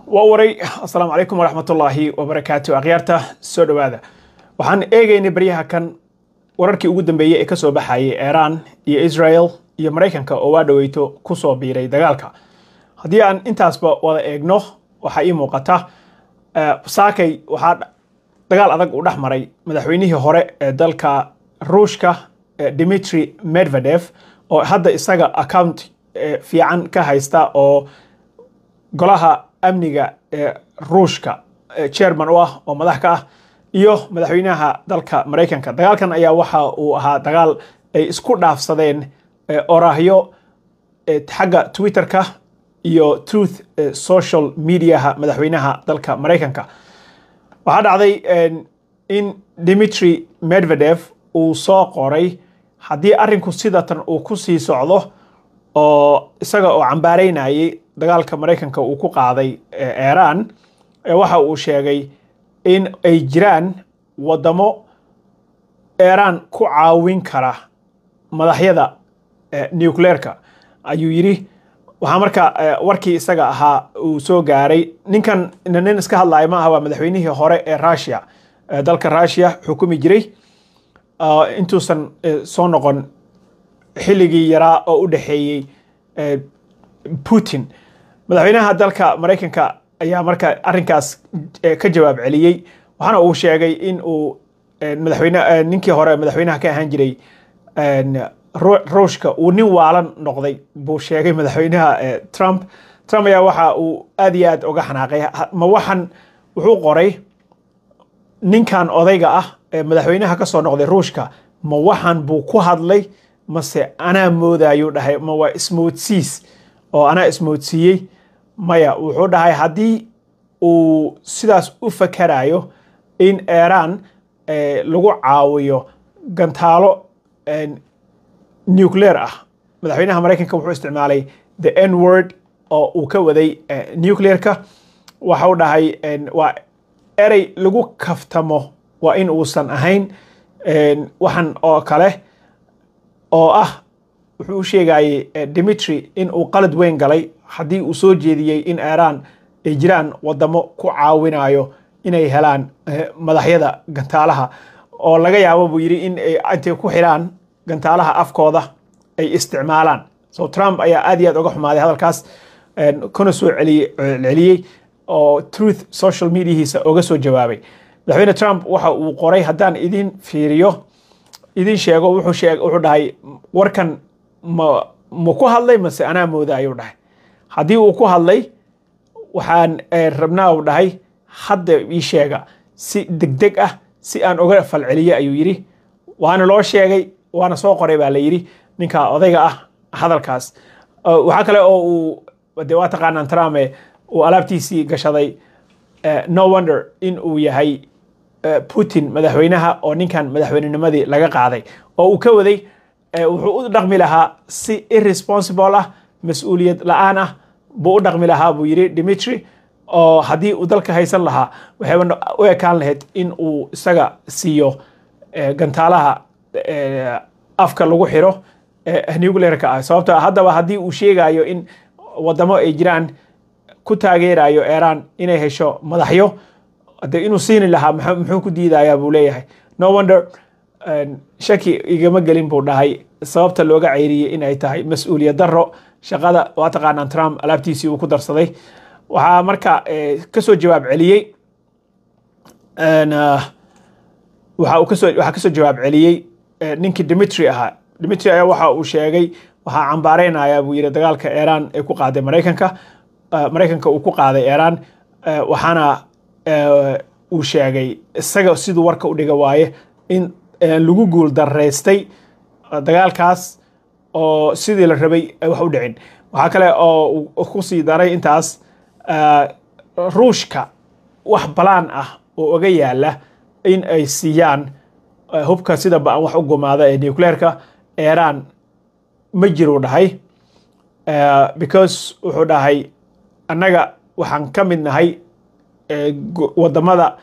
ووري السلام عليكم ورحمة الله وبركاته أغيارته سودو هذا وحن إيجيني بريها كان wararkii ugu dambeeyay ee ka soo baxayay Iran iyo Israel iyo Mareykanka oo waadhaweyto ku soo biiray dagaalka hadii aan intaasba wada eegno waxa ii muuqata saakay waxa dagaal adag u dhaxmaray madaxweynihii hore ee dalka Ruushka Dmitry Medvedev oo hadda isaga account fiican ka haysta oo golaha amniga ee Ruushka chairman oo madax ka ah iyo madaxweynaha dalka Mareykanka dagaalkan ayaa waxa uu ahaa dagaal ay isku dhaafsadeen oraahyo xagga Twitterka iyo Truth social media madaxweynaha dalka Mareykanka waxa dhacday in Dmitry Medvedev uu soo qoray hadii arinku sidatan uu ku sii socdo oo isaga oo cambaareynayay dagaalka Mareykanka uu ku qaaday Iran waxa uu sheegay in ay jiraan wadamo Iran ku caawin kara madaxyada nuclearka ayuu yiri waxa marka warkii isaga ahaa uu soo gaaray ninkan nin iska hadlay ma aha madaxweynihii hore ee Russia dalka Russia xukumi jiray intuusan soo noqon xilligii yaraa oo u dhaxeeyay Putin madaxweynaha dalka Mareykanka ayaa marka arrinkaas ka jawaab celiyay waxana uu sheegay in uu ninkii hore madaxweynaha ka ahaan jiray Ruushka uu nin waalan noqday buu sheegay madaxweynaha Trump ayaa waxa uu aad iyo aad uga xanaaqay ma waxan wuxuu qoray ninkan odayga ah madaxweynaha ka soo noqday Ruushka ma waxan buu ku hadlay mase ana moodayo dhahay ma waa ismoodsiis oo ana ismoodsiiyay maya wuxuu dhahay hadii uu sidaas u fakarayo in Iran lagu caawiyo gantaalo nuclear ah madaxweynaha Mareykanka wuxuu isticmaalay the N word oo uu ka waday nuclearka waxa uu dhahay waa erey lagu kaftamo waa in uusan ahayn waxan oo kale oo ah wuxuu sheegay Dmitry in uu qalad weyn galay hadii uu soo jeediyay in Iran ay jiraan wadamo ku caawinayo inay helaan madaxyada gantaalaha oo laga yaabo buu yiri in ay ku xiraan gantaalaha afkooda ay isticmaalaan so Trump ayaa aad iyo aad uga xumaaday hadalkaas kuna soo celiyay oo Truth social media hiisa uga soo jawaabay madaxweyne Trump waxa uu qoray hadaan idin fiiriyo idin sheego wuxuu dhahay warkan ma ku hadlay mase ana moodayo dhahay hadii uu ku hadlay waxaan rabnaa uu dhahay hadda ii sheega si degdeg ah si aan uga falceliyo ayuu yiri waana loo sheegay waana soo qoray baa la yiri ninka odayga ah hadalkaas waxa kale oo uu waa taqaanaan Trump uu alaabtiisii gashaday no wonder in uu yahay Putin madaxweynaha oo ninkan madaxweynenimadii laga qaaday oo uu ka waday wuxuu u dhaqmi lahaa si irresponsible ah mas'uuliyad la'aan ah buu u dhaqmi lahaa buu yiri Dmitry oo hadii uu dalka haysan lahaa waxay u ekaan lahayd in uu isaga siiyo gantaalaha afka lagu xiro nuclearka ah sababtoo haddaba hadii uu sheegayo in wadamo ay jiraan ku taageerayo Iran inay hesho madaxyo inuu siin lahaa muxuu ku diidayaa buu leeyahay no wonder shaki igama gelin buu dhahay sababta looga ceyriyay in ay tahay mas'uuliyad darro shaqada waa taqaanaan Trump alaabtiisii uu ku darsaday waxa marka ka soo jawaab celiyay waxa ka soo jawaab celiyay ninkii Dmitry ayaa waxa uu sheegay waxa cambaareynaya buu yiri dagaalka Iran ee ku qaaday Mareykanka uu ku qaaday Iran waxana uu sheegay isaga sidoo warka u dhiga waaye in lagu guul dareystay dagaalkaas oo sidii la rabay wax u dhicin waxa kale oo ku sii daray intaas Ruushka wax balaan ah oo uga yaala in ay siiyaan hubka sida baan wax u gumaada ee nuclearka Iran ma jiro dhahay because wuxuu dhahay annaga waxaan ka mid nahay wadamada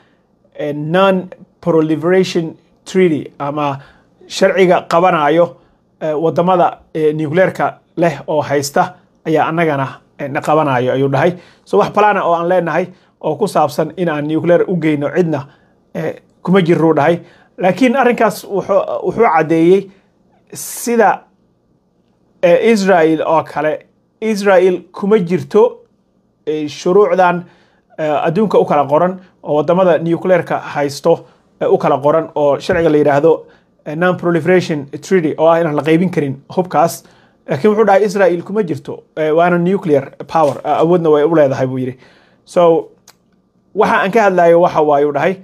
non proliferation treaty ama sharciga qabanayo wadamada nuclearka leh oo haysta ayaa annagana naqabanayo ayuu dhahay so wax plana oo aan leenahay oo ku saabsan in aan nuclear u geyno cidna kuma jirro dhahay laakiin arrinkaas wuxuu cadeeyay sida Israel oo kale Israel kuma jirto shuruucdan adduunka u kala qoran oo wadamada nuclearka haysto u kala qoran oo sharciga la yiraahdo non proliferation treaty oo aan la qaybin karin hubkaas laakiin wuxuu dhahay Israel kuma jirto waana nuclear power awoodna way u leedahay buu yiri so waxa aan ka hadlayo waxa waayo dhahay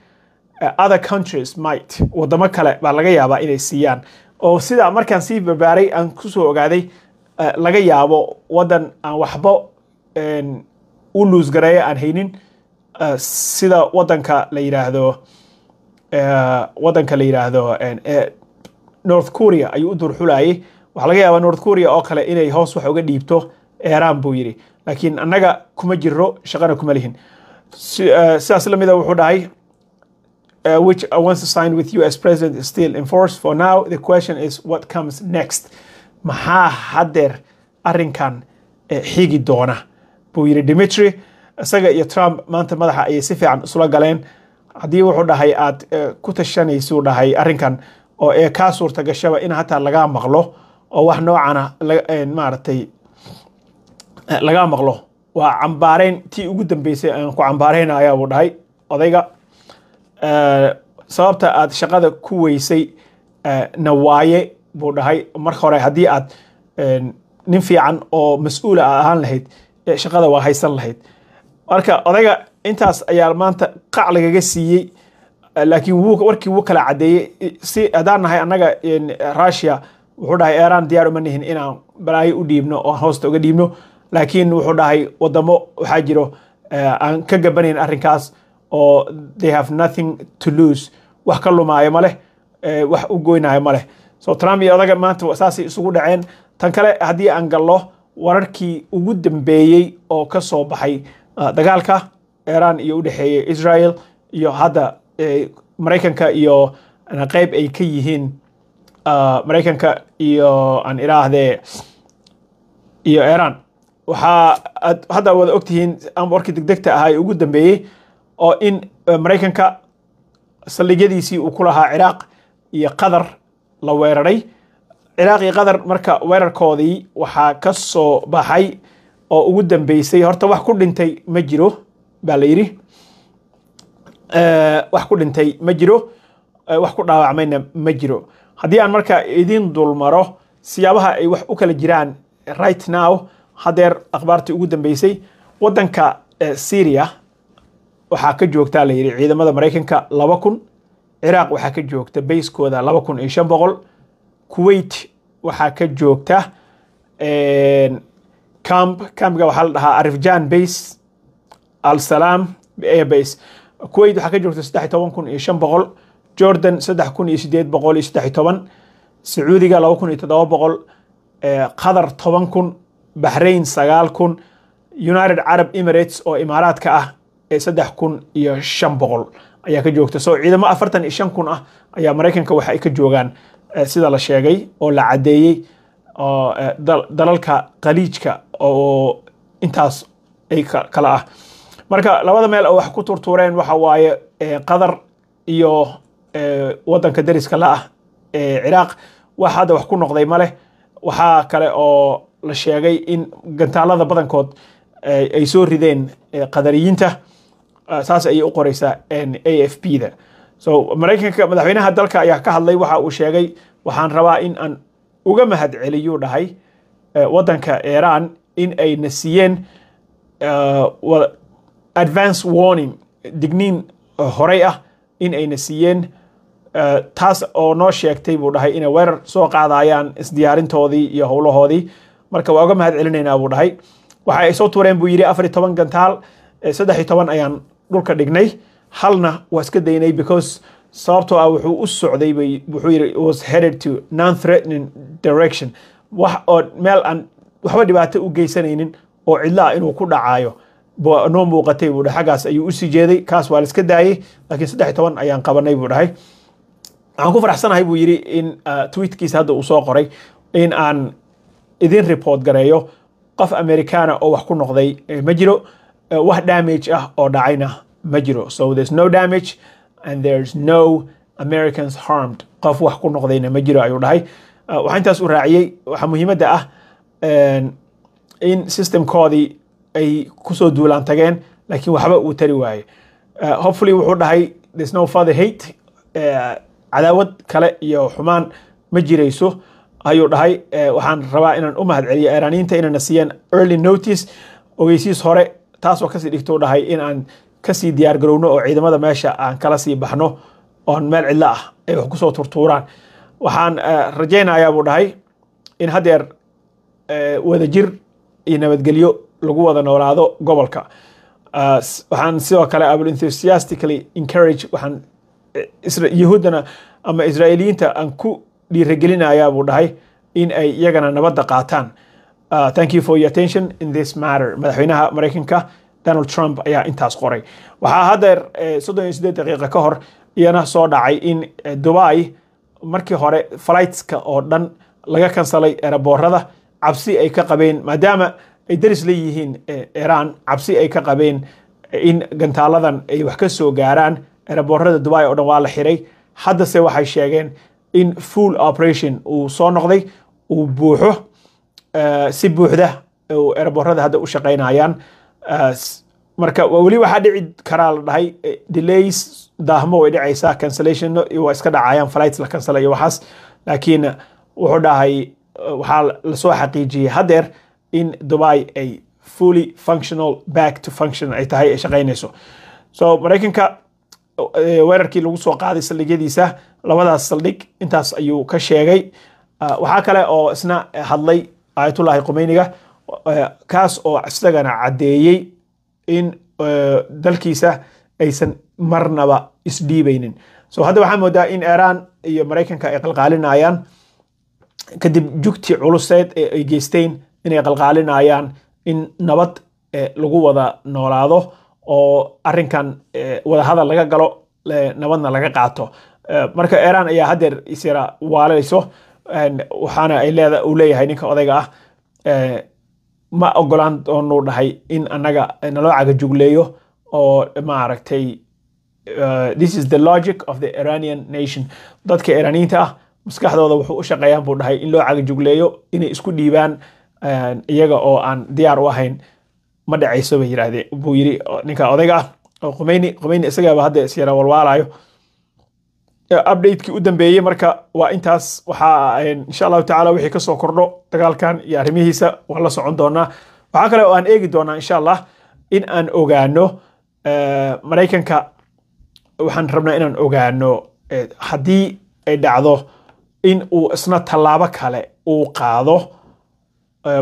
other countries might wadamo kale baa laga yaabaa inay siiyaan oo sida markaan sii barbaaray aan ku soo ogaaday laga yaabo wadan aan waxba u lose gareeyo aan haynin sida wadanka la yiraahdo North Korea ayuu u durxulayay waxa laga yaabaa North Korea oo kale inay hoos wax uga dhiibto Iran buu yiri laakiin annaga kuma jirro shaqana kuma lihin sidaas la mid ah wuxuu dhahay which once signed with US president is still in force for now the question is what comes next maxaa hadeer arrinkan xigi doona buu yiri Dimitri isaga iyo Trump maanta madaxa ay si fiican isula galeen hadii wuxuu dhahay aad ku tashanayso dhahay arrinkan oo ka suurta gashaba in hata laga maqlo oo wax noocana maartay laga maqlo waa cambaareen tii ugu dambeysay aan ku cambaareenaya buu dhahay odayga sababta aad shaqada ku weysay nawaaye buu dhahay marka hore hadii aad nin fiican oo mas'uul ahaan lahayd shaqada waa haysan lahayd marka odayga intaas ayaa maanta qac lagaga siiyay laakiin warkii wuu kala cadeeyay si hadaan nahay annaga Russia wuxuu dhahay Iran diyaar uma nihin inaan balaayo u dhiibno oo hoosta uga dhiibno laakiin wuxuu dhahay wadamo waxa jiro aan ka gabaneyn arrinkaas oo they have nothing to lose wax ka lumaayo male wax u goynayo male so Trump iyo odaga maanta saasi isugu dhaceen tan kale hadii aan gallo wararkii ugu dambeeyay oo ka soo baxay dagaalka Iran iyo u dhaxeeyay Israel iyo hadda Mareykanka iyo qayb ay ka yihiin Mareykanka iyo aan iraahday iyo Iran waxa hadda wada ogtihiin aan warkii degdegta ahaa ugu dambeeyay oo in Mareykanka saldhigyadiisii uu ku lahaa Iraq iyo Qatar la weeraray Iraq iyo Qatar marka weerarkoodii waxa ka soo baxay oo ugu dambeysay horta wax ku dhintay ma jiro baa la yiri wax ku dhintay ma jiro wax ku dhaawacmayna ma jiro hadii aan marka idin dulmaro siyaabaha ay wax u kala jiraan right now hadeer akhbaartii ugu dambeysay wadanka Syria waxa ka joogta la yiri ciidamada Mareykanka 2000 Iraq waxa ka joogta base-kooda 2500 Kuwait waxa ka joogta campga waxa la dhahaa Arifjan base Al Salam air base Kuwait waxa ka joogta 13500 Jordan 3813 Sacuudiga 2700 Qatar 10000 Bahrain 9000 United Arab Emirates oo imaaraadka ah 3500 ayaa ka joogta soo ciidamo 45000 ah ayaa Mareykanka waxa ay ka joogaan sida la sheegay oo la cadeeyay oo dalalka qaliijka oo intaas ay kala ah marka labada meel oo wax ku turtureen waxa waaye Qatar iyo wadanka dariska la ah Iraq waxa hada wax ku noqday male waxa kale oo la sheegay in gantaalada badankood ay soo rideen qadariyiinta saas ay u qoraysaa AFP da so Mareykanka madaxweynaha dalka ayaa ka hadlay waxa uu sheegay waxaan rabaa in aan uga mahad celiyo dhahay wadanka Iran in ay nasiyeen advance warning digniin horey ah in ay nasiyeen taas oo noo sheegtay buu dhahay inay weerar soo qaadayaan isdiyaarintoodii iyo howlahoodii marka waa uga mahad celinaynaa buu dhahay waxa ay soo tuureen buu yiri 14 gantaal 13 ayaan dhulka dhignay halna waa iska daynay because sababtoo ah wuxuu u socday wuxuu yiri was headed to non-threatening direction wax oo meel aan waxba dhibaato u geysanaynin oo cidla inuu ku dhacayo noo muuqatay buu dhahay xagaas ayuu u sii jeeday kaas waa la iska daayay laakiin 13 ayaan qabanay buu dhahay aan ku faraxsanahay buu yiri in tweetkiisa hadda uu soo qoray in aan idin report gareeyo qof Americana oo wax ku noqday ma jiro wax damage ah oo dhacayna ma jiro. So there's no damage and there's no Americans harmed. qof wax ku noqdayna ma jiro ayuu dhahay. waxaan intaas u raaciyay waxa muhiimadda ah in systemkoodii ay kusoo duulaan tageen laakiin waxba uu tari waaye. Hopefully wuxuu dhahay there's no further hate, cadaawad kale iyo xumaan ma jirayso ayuu dhahay. waxaan rabaa inaan u mahadceliyo Iiraaniyiinta inayna siiyeen early notice ogeysiis hore, taasoo kasii dhigto dhahay in aan kasii diyaar garowno oo ciidamada meesha aan kala sii baxno oon meel cidlo ah ay wax kusoo turtuuraan. waxaan rajaynayaa buu dhahay in hadeer wadajir iyo nabadgelyo lagu wada noolaado gobolka. waxaan sidoo kale I will enthusiastically encourage waxaan yahuudana ama Israa'iiliyiinta aan ku dhiirigelinayaa buu dhahay in ay iyagana nabadda qaataan. Thank you for your attention in this matter. madaxweynaha Mareykanka Donald Trump ayaa intaas qoray. waxaa hadeer 38 daqiiqo ka hor iyana soo dhacay in Dubai markii hore flightska oo dhan laga kansalay airportada cabsi ay ka qabeen maadaama ay daris leeyihiin Iran, cabsi ay ka qabeen in gantaaladan ay wax ka soo gaaraan airportada Dubai oo dhan waa la xiray. haddase waxay sheegeen in full operation uu soo noqday, uu buuxo si buuxda oo airportada hadda u shaqeynayaan. marka wali waxaa dhici karaa la dhahay delays, daahmo way dhacaysaa, cancellation waa iska dhacayaan, flights la cancel iyo waxaas. laakiin wuxuu dhahay waxaa la soo xaqiijiyay hadeer in Dubai ay fully functional, back to function ay tahay, ay shaqeynayso. So Mareykanka weerarkii lagu soo qaaday saldhigyadiisa labadaas saldhig intaas ayuu ka sheegay. waxaa kale oo isna hadlay Ayatullahi Khomeiniga kaas oo isagana cadeeyay in dalkiisa aysan marnaba isdhiibaynin. So hadda waxaa moodaa in Iran iyo Mareykanka ay qalqaalinayaan kadib jugti culuseed ee ay geysteen inay qalqaalinayaan in nabad lagu wada noolaado oo arrinkan wada hadal laga galo, nabadna laga qaato. marka Iran ayaa hadeer isira waalayso waxaana ay leeyahay ninka odayga ah ma ogolaan doonu dhahay in anaga naloo caga jugleeyo oo maaragtay this is the logic of the Iranian nation. dadka Iraniyiinta ah maskaxdooda wuxuu u shaqeeyaan buu dhahay in loo caga jugleeyo, inay isku dhiibaan iyaga oo aan diyaar u ahayn ma dhacayso bay yiraahdeen buu yiri ninka odayga ah oo Khomeini isagaaba hadda isyara walwaalayo. update-kii u dambeeyay marka waa intaas. waxaa insha Allah taala wixii ka soo kordho dagaalkan iyo arrimihiisa waan la socon doonaa. waxaa kale oo aan eegi doonaa insha Allah in aan ogaano Mareykanka, waxaan rabnaa inaan ogaano haddii ay dhacdo in uu isna tallaabo kale uu qaado,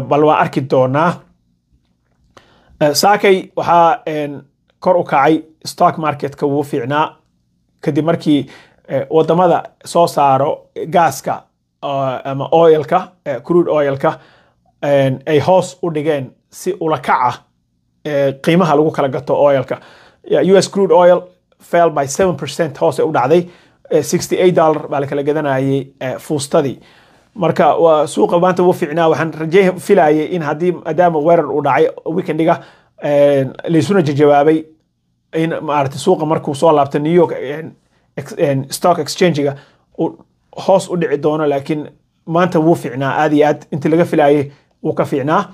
bal waan arki doonaa. saakay waxaa kor u kacay stock marketka wuu fiicnaa kadib markii wadamada soo saaro gaaska ama oilka, crude oilka ay hoos u dhigeen si ula kaca qiimaha lagu kala gato oilka. US crude oil fell by 7% hoos u dhacday, $68 baa la kala gadanayay fuustadii. marka waa suuqa maanta wuu fiicnaa. waxaan filayay in haddii maadaama weerar uu dhacay weekendiga laysuna jawaabay in maaragtay suuqa markuu soo laabto New York stock exchange-ga hoos u dhici doono, laakiin maanta wuu fiicnaa aad iyo aad intii laga filayay wuu ka fiicnaa.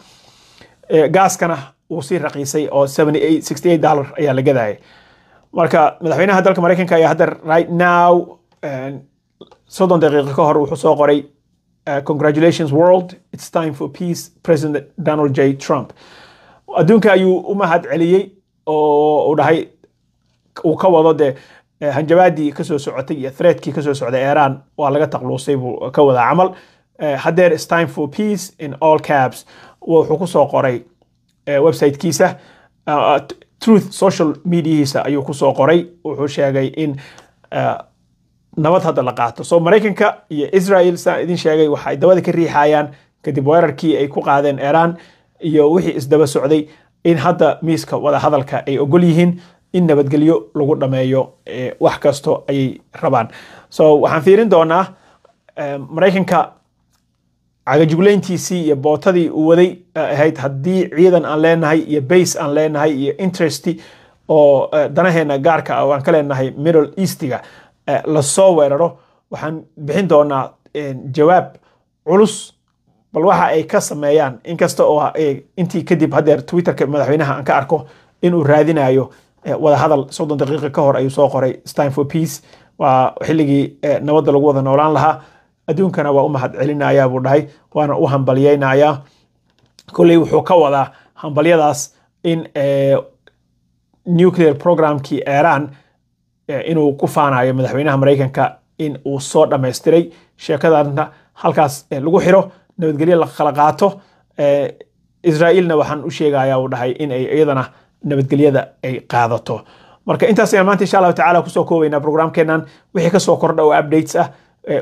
gaaskana wuu sii raqiisay oo $68 ayaa la gadayay. marka madaxweynaha dalka Mareykanka ayaa hadda right now 30 daqiiqo ka hor wuxuu soo qoray congratulations world, it's time for peace, President Donald J. Trump. adduunka ayuu u mahad celiyey oo uu dhahay uu ka wado de hanjabaadii ka soo socotay iyo threatkii ka soo socday Iran waa laga taqluusay buu ka wada camal. hadeer it's time for peace in all caps wuxuu ku soo qoray website-kiisa Truth social mediahiisa ayuu ku soo qoray. wuxuu sheegay in nabad hadda la qaato. So Mareykanka iyo Israel saan idin sheegay waxay dabada ka riixayaan kadib weerarkii ay ku qaadeen Iran iyo wixii isdaba socday in hadda miiska wada hadalka ay ogol yihiin in nabadgelyo lagu dhameeyo wax kasto ay rabaan. So waxaan fiirin doonaa Mareykanka cagajuglayntiisii iyo bootadii uu waday ahayd haddii ciidan aan leenahay iyo base aan leenahay iyo interest oo danaheena gaarka ah aan ka leenahay Middle Eastiga la soo weeraro waxaan bixin doonaa jawaab culus bal waxa ay ka sameeyaan inkasta oo intii kadib hadeer Twitterka madaxweynaha aan ka arko inuu raadinayo wada hadal 30 daqiiqo ka hor ayuu soo qoray it's time for peace waa xilligii nabadda lagu wada noolaan lahaa adduunkana waa u mahad celinayaa buu dhahay waana u hambalyeynaya kulay wuxuu ka wadaa hambalyadaas in nuclear programkii Iran inuu ku faanayo madaxweynaha Mareykanka in uu soo dhameystiray sheekadana halkaas lagu xiro nabadgelyo la kala qaato Israa'iilna waxaan u sheegayaa uu dhahay in ay iyadana nabadgelyada ay qaadato marka intaas ayaan maanta insha Allah taala ku soo koobaynaa programkeenan wixii ka soo kordha oo updates ah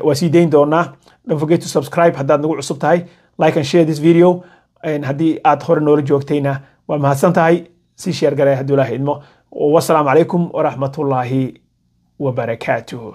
waa sii deyn doonaa don't forget to subscribe haddaad nagu cusub tahay like and share this video haddii aad hore noola joogtayna waa mahadsan tahay sii share garee hadduu ilaahay idmo wassalaamu calaykum waraxmatullaahi wabarakaatuh